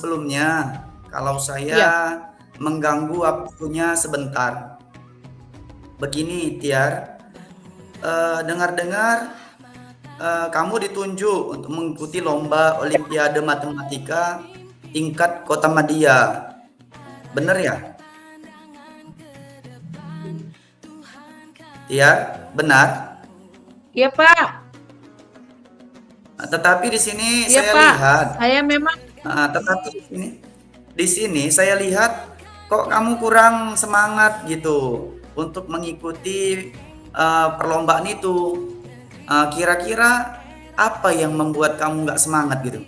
sebelumnya kalau saya Iya, mengganggu waktunya sebentar. Begini, Tiar, dengar-dengar kamu ditunjuk untuk mengikuti lomba Olimpiade Matematika tingkat Kota Madia. Bener ya? Tiar, benar? iya Pak, Tetapi di sini iya saya Pak. lihat, Saya memang, tetapi di sini saya lihat kok kamu kurang semangat gitu untuk mengikuti perlombaan itu. Kira-kira apa yang membuat kamu nggak semangat gitu?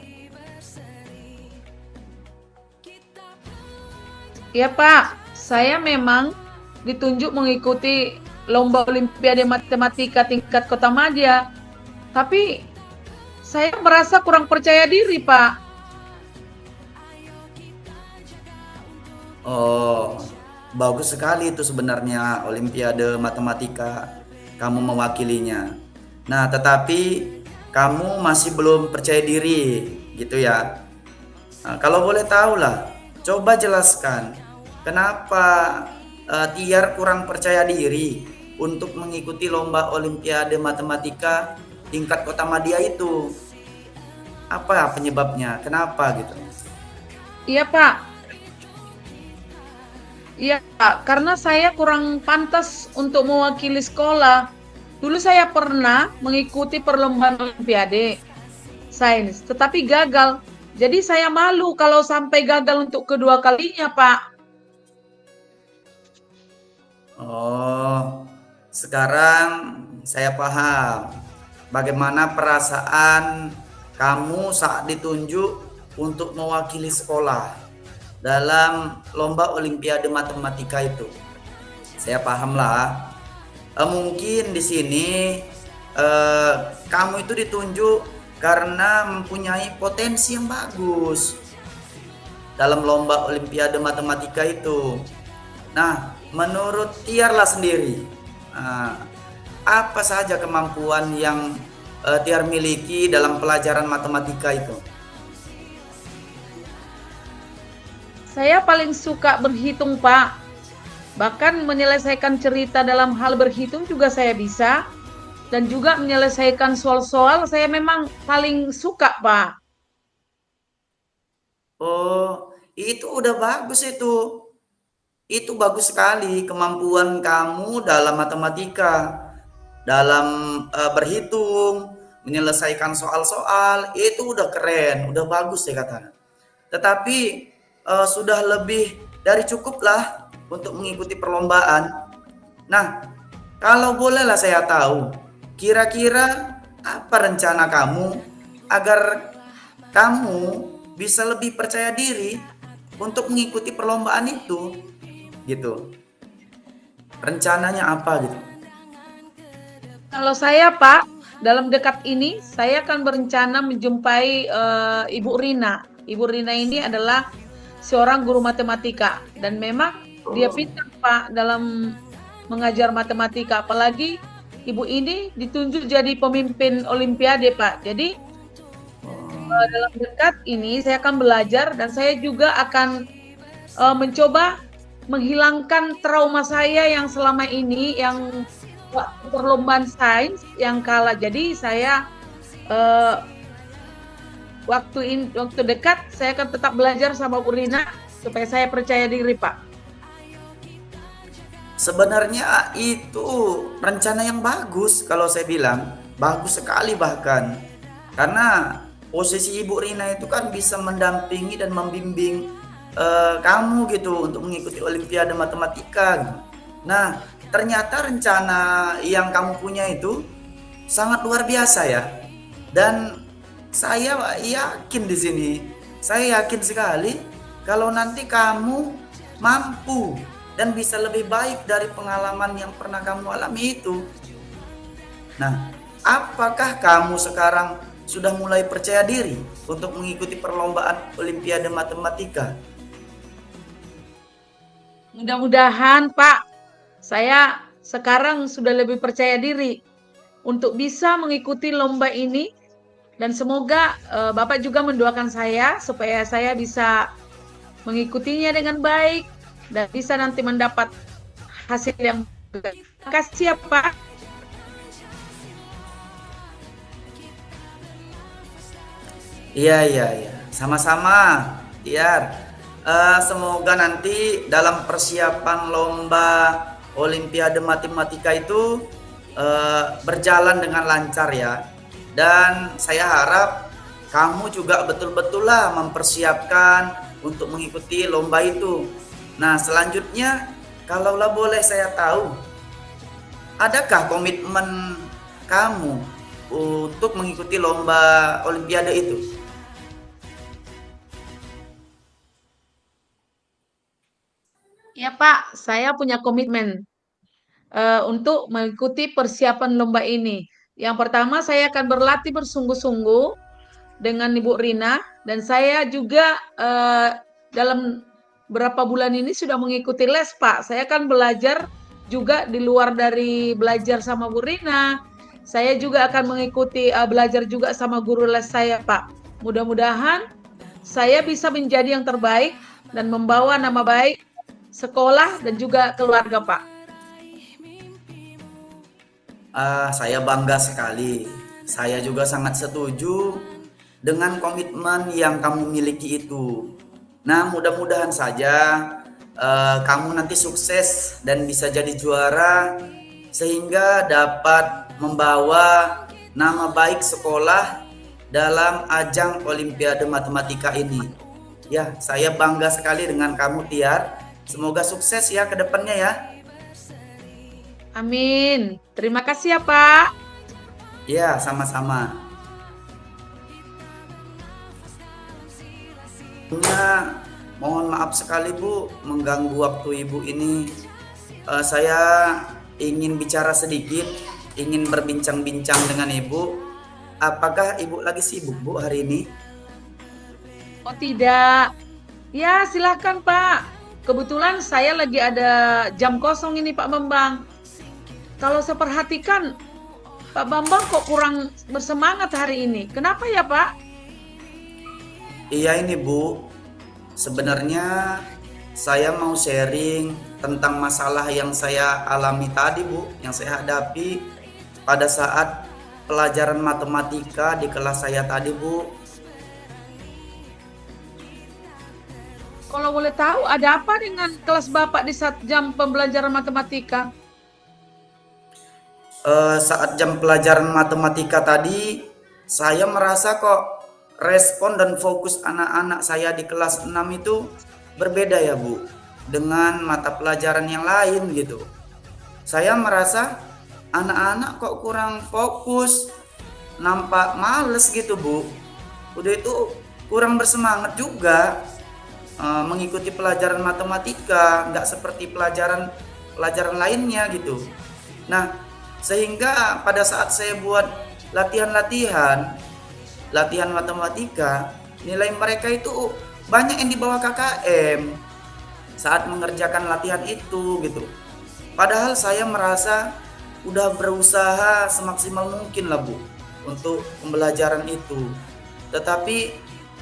iya Pak. Saya memang ditunjuk mengikuti lomba Olimpiade Matematika tingkat Kota Madya. Tapi saya merasa kurang percaya diri, Pak. Oh, bagus sekali itu sebenarnya Olimpiade Matematika kamu mewakilinya. Nah, tetapi kamu masih belum percaya diri gitu ya. Nah, kalau boleh tahu lah, coba jelaskan kenapa Tiar kurang percaya diri untuk mengikuti lomba Olimpiade Matematika tingkat Kota Madia itu. Apa penyebabnya? Kenapa gitu? Iya, Pak. Iya, Pak. Karena saya kurang pantas untuk mewakili sekolah. Dulu saya pernah mengikuti perlombaan Olimpiade Sains, tetapi gagal. Jadi saya malu kalau sampai gagal untuk kedua kalinya, Pak. Oh, sekarang saya paham bagaimana perasaan kamu saat ditunjuk untuk mewakili sekolah dalam lomba Olimpiade Matematika itu. Saya paham lah. Mungkin di sini kamu itu ditunjuk karena mempunyai potensi yang bagus dalam lomba Olimpiade Matematika itu. Nah, menurut Tiarlah sendiri, nah, apa saja kemampuan yang Tiar miliki dalam pelajaran matematika itu? Saya paling suka berhitung, Pak. Bahkan menyelesaikan cerita dalam hal berhitung juga saya bisa. Dan juga menyelesaikan soal-soal saya memang paling suka, Pak. Oh, itu udah bagus itu. Itu bagus sekali kemampuan kamu dalam matematika, dalam berhitung, menyelesaikan soal-soal, itu udah keren, udah bagus ya kata. Tetapi sudah lebih dari cukup lah untuk mengikuti perlombaan. Nah, kalau bolehlah saya tahu, kira-kira apa rencana kamu agar kamu bisa lebih percaya diri untuk mengikuti perlombaan itu, gitu. Rencananya apa gitu? Kalau saya, Pak, dalam dekat ini saya akan berencana menjumpai Ibu Rina. Ibu Rina ini adalah seorang guru matematika dan memang dia Oh, pintar, Pak, dalam mengajar matematika. Apalagi Ibu ini ditunjuk jadi pemimpin Olimpiade, Pak. Jadi oh, dalam dekat ini saya akan belajar dan saya juga akan mencoba menghilangkan trauma saya yang selama ini yang waktu perlombaan sains yang kalah. Jadi saya eh, waktu dekat saya akan tetap belajar sama Bu Rina supaya saya percaya diri, Pak. sebenarnya itu rencana yang bagus kalau saya bilang, bagus sekali bahkan. Karena posisi Ibu Rina itu kan bisa mendampingi dan membimbing kamu gitu untuk mengikuti Olimpiade Matematika. Nah, ternyata rencana yang kamu punya itu sangat luar biasa ya. Dan saya yakin di sini, saya yakin sekali kalau nanti kamu mampu dan bisa lebih baik dari pengalaman yang pernah kamu alami itu. Nah, apakah kamu sekarang sudah mulai percaya diri untuk mengikuti perlombaan Olimpiade Matematika? Mudah-mudahan, Pak, saya sekarang sudah lebih percaya diri untuk bisa mengikuti lomba ini Dan semoga Bapak juga mendoakan saya supaya saya bisa mengikutinya dengan baik dan bisa nanti mendapat hasil yang baik. Terima kasih ya Pak. Iya, iya, iya. Sama-sama, Tiar. Semoga nanti dalam persiapan lomba Olimpiade Matematika itu berjalan dengan lancar ya. Dan saya harap kamu juga betul-betul lah mempersiapkan untuk mengikuti lomba itu. Nah, selanjutnya, kalaulah boleh saya tahu, adakah komitmen kamu untuk mengikuti lomba Olimpiade itu? Ya Pak, saya punya komitmen untuk mengikuti persiapan lomba ini. Yang pertama, saya akan berlatih bersungguh-sungguh dengan Ibu Rina, dan saya juga dalam berapa bulan ini sudah mengikuti les, Pak. Saya akan belajar juga di luar dari belajar sama Bu Rina. Saya juga akan mengikuti belajar juga sama guru les saya, Pak. Mudah-mudahan saya bisa menjadi yang terbaik dan membawa nama baik sekolah dan juga keluarga, Pak. Saya bangga sekali. Saya juga sangat setuju dengan komitmen yang kamu miliki itu. Nah, mudah-mudahan saja kamu nanti sukses dan bisa jadi juara sehingga dapat membawa nama baik sekolah dalam ajang Olimpiade Matematika ini. Ya, saya bangga sekali dengan kamu, Tiar. Semoga sukses ya ke depannya ya. Amin. Terima kasih ya, Pak. Ya, sama-sama. Mohon maaf sekali Bu mengganggu waktu Ibu ini. Saya ingin bicara sedikit, ingin berbincang-bincang dengan Ibu. Apakah Ibu lagi sibuk Bu hari ini? Oh, tidak. Ya, silakan, Pak. Kebetulan saya lagi ada jam kosong ini, Pak Bambang. Kalau saya perhatikan, Pak Bambang kok kurang bersemangat hari ini. Kenapa ya, Pak? Iya ini Bu, sebenarnya saya mau sharing tentang masalah yang saya alami tadi Bu, yang saya hadapi pada saat pelajaran matematika di kelas saya tadi Bu. Kalau boleh tahu, ada apa dengan kelas Bapak di saat jam pembelajaran matematika? Saat jam pelajaran matematika tadi, saya merasa kok respon dan fokus anak-anak saya di kelas 6 itu berbeda ya Bu, dengan mata pelajaran yang lain gitu. Saya merasa anak-anak kok kurang fokus, nampak males gitu Bu. Udah itu kurang bersemangat juga mengikuti pelajaran matematika, nggak seperti pelajaran lainnya gitu. Nah, sehingga pada saat saya buat latihan matematika, nilai mereka itu banyak yang di bawah KKM saat mengerjakan latihan itu gitu. Padahal saya merasa udah berusaha semaksimal mungkin lah Bu untuk pembelajaran itu. Tetapi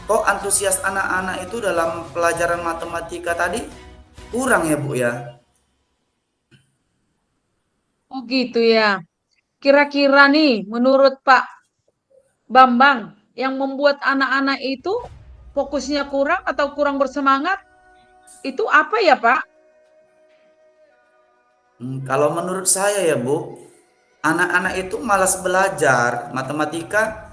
kok antusias anak-anak itu dalam pelajaran matematika tadi kurang ya Bu ya. Oh gitu ya. Kira-kira nih, menurut Pak Bambang, yang membuat anak-anak itu fokusnya kurang atau kurang bersemangat, itu apa ya, Pak? Kalau menurut saya ya Bu, anak-anak itu malas belajar matematika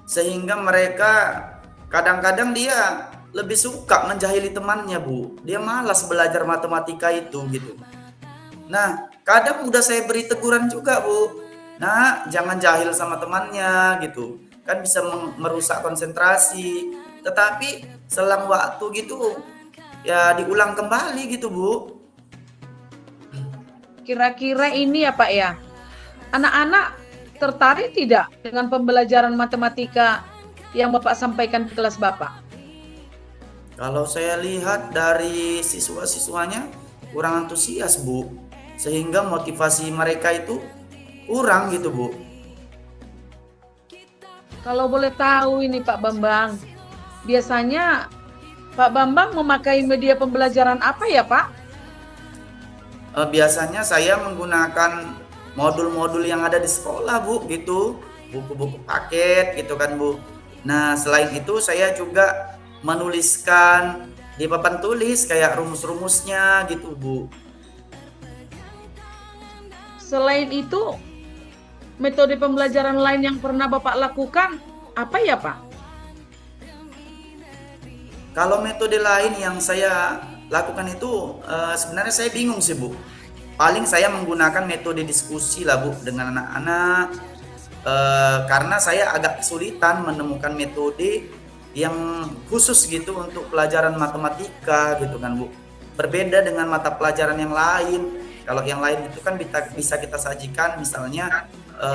sehingga mereka kadang-kadang dia lebih suka menjahili temannya Bu. Dia malas belajar matematika itu gitu. Nah, kadang udah saya beri teguran juga Bu. Nah, jangan jahil sama temannya gitu. Kan bisa merusak konsentrasi. Tetapi selang waktu gitu ya diulang kembali gitu Bu. Kira-kira ini ya, Pak ya. Anak-anak tertarik tidak dengan pembelajaran matematika yang Bapak sampaikan di kelas Bapak? Kalau saya lihat dari siswa-siswanya kurang antusias Bu, sehingga motivasi mereka itu kurang gitu Bu. Kalau boleh tahu ini Pak Bambang, biasanya Pak Bambang memakai media pembelajaran apa ya Pak? Biasanya saya menggunakan modul-modul yang ada di sekolah, Bu, gitu. Buku-buku paket gitu kan, Bu. Nah, selain itu saya juga menuliskan di papan tulis kayak rumus-rumusnya gitu, Bu. Selain itu, metode pembelajaran lain yang pernah Bapak lakukan apa ya Pak? Kalau metode lain yang saya lakukan itu sebenarnya saya bingung sih, Bu. Paling saya menggunakan metode diskusi lah, Bu, dengan anak-anak. Karena saya agak kesulitan menemukan metode yang khusus gitu untuk pelajaran matematika gitu kan, Bu. Berbeda dengan mata pelajaran yang lain. Kalau yang lain itu kan bisa kita sajikan misalnya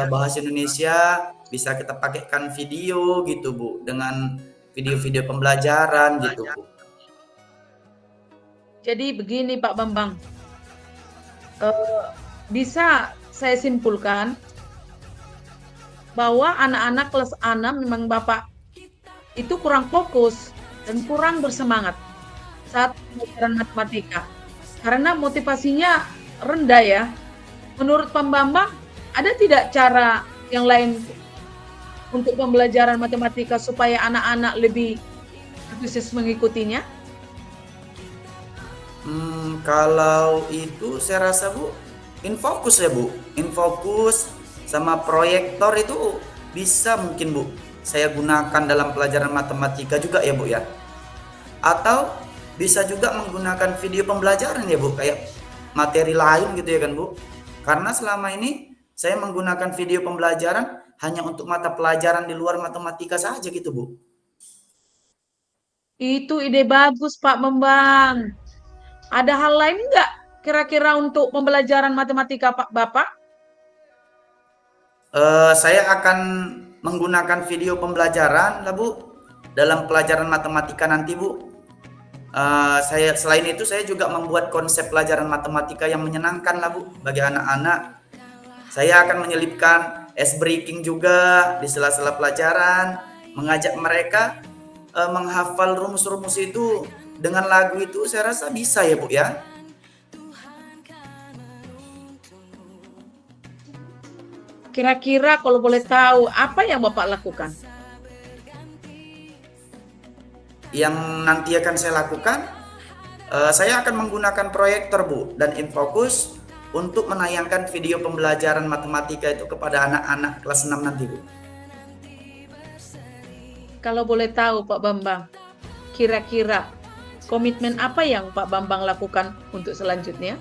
bahasa Indonesia, bisa kita pakaikan video gitu, Bu, dengan video-video pembelajaran gitu, Bu. Jadi begini Pak Bambang, bisa saya simpulkan bahwa anak-anak kelas 6 memang Bapak itu kurang fokus dan kurang bersemangat saat pelajaran matematika. Karena motivasinya rendah ya. Menurut Pak Bambang, ada tidak cara yang lain untuk pembelajaran matematika supaya anak-anak lebih antusias mengikutinya? Kalau itu saya rasa, Bu, infokus ya, Bu. Infokus sama proyektor itu bisa mungkin, Bu, saya gunakan dalam pelajaran matematika juga ya, Bu ya. Atau bisa juga menggunakan video pembelajaran ya, Bu, kayak materi lain gitu ya kan, Bu. Karena selama ini saya menggunakan video pembelajaran hanya untuk mata pelajaran di luar matematika saja gitu, Bu. Itu ide bagus Pak Bambang. Ada hal lain nggak kira-kira untuk pembelajaran matematika Pak Bapak? Saya akan menggunakan video pembelajaran lah, Bu, dalam pelajaran matematika nanti, Bu. Saya selain itu saya juga membuat konsep pelajaran matematika yang menyenangkan lah, Bu, bagi anak-anak. Saya akan menyelipkan ice breaking juga di sela-sela pelajaran, mengajak mereka menghafal rumus-rumus itu dengan lagu itu. Saya rasa bisa ya, Bu ya. Kira-kira kalau boleh tahu apa yang Bapak lakukan? Yang nanti akan saya lakukan, saya akan menggunakan proyektor, Bu, dan Infokus untuk menayangkan video pembelajaran matematika itu kepada anak-anak kelas 6 nanti, Bu. Kalau boleh tahu Pak Bambang, kira-kira komitmen apa yang Pak Bambang lakukan untuk selanjutnya?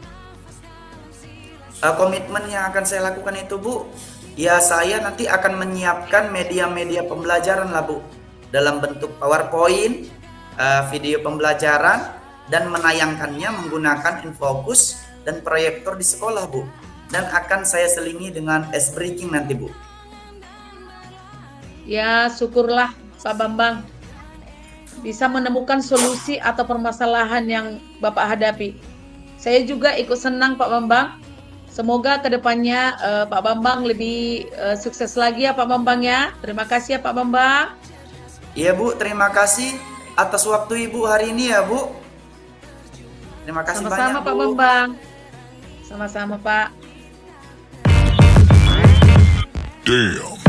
Komitmen yang akan saya lakukan itu, Bu, ya saya nanti akan menyiapkan media-media pembelajaran lah, Bu, dalam bentuk PowerPoint, video pembelajaran, dan menayangkannya menggunakan Infokus dan proyektor di sekolah, Bu. Dan akan saya selingi dengan ice breaking nanti, Bu. Ya, syukurlah Pak Bambang bisa menemukan solusi atau permasalahan yang Bapak hadapi. Saya juga ikut senang Pak Bambang. Semoga kedepannya Pak Bambang lebih sukses lagi ya Pak Bambang ya. Terima kasih ya Pak Bambang. Iya, Bu, terima kasih atas waktu Ibu hari ini ya, Bu. Terima kasih banyak, Sama-sama Pak Bu. Bambang. Sama-sama Pak. Damn.